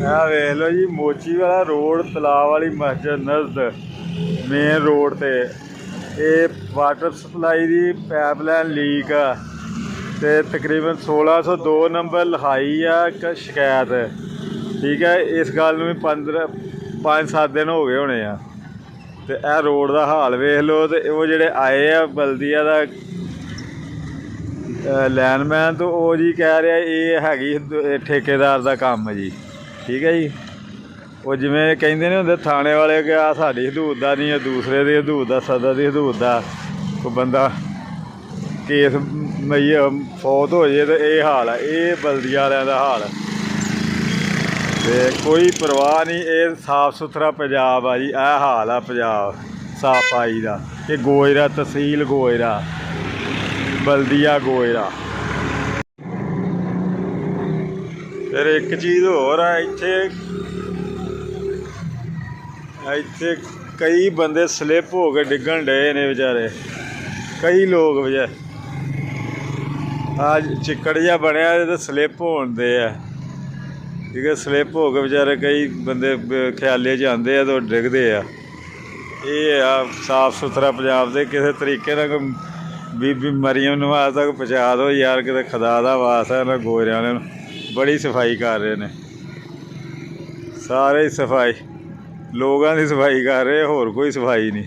ਵੇਖ ਲਓ ਜੀ, ਮੋਚੀ ਵਾਲਾ ਰੋਡ, ਤਲਾਅ ਵਾਲੀ ਮਸਜਿਦ ਨਜ਼ਦ ਮੇਨ ਰੋਡ ਤੇ ਇਹ ਵਾਟਰ ਸਪਲਾਈ ਦੀ ਪਾਈਪਲਾਈਨ ਲੀਕ ਆ ਤੇ ਤਕਰੀਬਨ 1602 ਨੰਬਰ ਲਿਖਾਈ ਆ ਇੱਕ ਸ਼ਿਕਾਇਤ। ਠੀਕ ਹੈ, ਇਸ ਗੱਲ ਨੂੰ ਵੀ 5-7 ਦਿਨ ਹੋ ਗਏ ਹੋਣੇ ਆ ਤੇ ਇਹ ਰੋਡ ਦਾ ਹਾਲ ਵੇਖ ਲਓ। ਤੇ ਉਹ ਜਿਹੜੇ ਆਏ ਆ ਬਲਦੀਆ ਦਾ ਲਾਈਨਮੈਨ, ਤੋਂ ਉਹ ਜੀ ਕਹਿ ਰਿਹਾ ਇਹ ਹੈਗੀ ਠੇਕੇਦਾਰ ਦਾ ਕੰਮ ਜੀ। ਠੀਕ ਹੈ ਜੀ, ਉਹ ਜਿਵੇਂ ਕਹਿੰਦੇ ਨੇ ਹੁੰਦੇ ਥਾਣੇ ਵਾਲੇ ਕਿ ਆਹ ਸਾਡੀ ਹਦੂਦ ਦਾ ਨਹੀਂ, ਦੂਸਰੇ ਦੀ ਹਦੂਦ ਦਾ, ਸਦਰ ਦੀ ਹਦੂਦ ਦਾ। ਕੋਈ ਬੰਦਾ ਕੇਸ ਫੌਤ ਹੋ ਜਾਏ ਤਾਂ ਇਹ ਹਾਲ ਆ, ਇਹ ਬਲਦੀਆ ਵਾਲਿਆਂ ਦਾ ਹਾਲ। ਤੇ ਕੋਈ ਪਰਵਾਹ ਨਹੀਂ, ਇਹ ਸਾਫ ਸੁਥਰਾ ਪੰਜਾਬ ਆ ਜੀ। ਇਹ ਹਾਲ ਆ ਪੰਜਾਬ ਸਫਾਈ ਦਾ। ਇਹ ਗੋਇਰਾ, ਤਹਿਸੀਲ ਗੋਇਰਾ, ਬਲਦੀਆ ਗੋਇਰਾ। ਫਿਰ ਇੱਕ ਚੀਜ਼ ਹੋਰ ਆ, ਇੱਥੇ ਕਈ ਬੰਦੇ ਸਲਿੱਪ ਹੋ ਕੇ ਡਿੱਗਣ ਡਏ ਨੇ ਵਿਚਾਰੇ, ਕਈ ਲੋਕ ਵਿਚਾਰੇ। ਆ ਚਿੱਕੜ ਜਿਹਾ ਬਣਿਆ ਤੇ ਸਲਿੱਪ ਹੋਣ ਦੇ ਆ। ਠੀਕ ਹੈ, ਸਲਿੱਪ ਹੋ ਕੇ ਵਿਚਾਰੇ ਕਈ ਬੰਦੇ ਖਿਆਲੇ 'ਚ ਆਉਂਦੇ ਆ ਤੇ ਉਹ ਡਿੱਗਦੇ ਆ। ਇਹ ਆ ਸਾਫ ਸੁਥਰਾ ਪੰਜਾਬ ਦੇ ਕਿਸੇ ਤਰੀਕੇ ਨਾਲ ਬੀਬੀ ਮਰੀਮ ਨੂੰ ਅੱਜ ਤੱਕ ਪਹੁੰਚਾ ਦਿਓ ਯਾਰ, ਕਿਤੇ ਖੁਦਾ ਦਾ ਵਾਸਤਾ। ਇਹਨਾਂ ਗੋਰਿਆਂ ਵਾਲਿਆਂ ਨੂੰ ਬੜੀ ਸਫਾਈ ਕਰ ਰਹੇ ਨੇ, ਸਾਰੇ ਸਫਾਈ, ਲੋਕਾਂ ਦੀ ਸਫਾਈ ਕਰ ਰਹੇ, ਹੋਰ ਕੋਈ ਸਫਾਈ ਨਹੀਂ।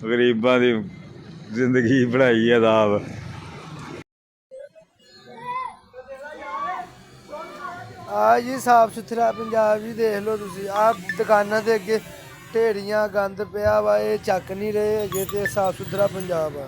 ਗਰੀਬਾਂ ਦੀ ਜ਼ਿੰਦਗੀ ਬਣਾਈ ਹੈ ਅਦਾਬ। ਆ ਜੀ ਸਾਫ ਸੁਥਰਾ ਪੰਜਾਬ ਜੀ, ਦੇਖ ਲਓ ਤੁਸੀਂ। ਆਹ ਦੁਕਾਨਾਂ ਦੇ ਅੱਗੇ ਢੇਰੀਆਂ ਗੰਦ ਪਿਆ ਵਾ, ਇਹ ਚੱਕ ਨਹੀਂ ਰਹੇ ਹੈਗੇ। ਤੇ ਸਾਫ ਸੁਥਰਾ ਪੰਜਾਬ ਆ।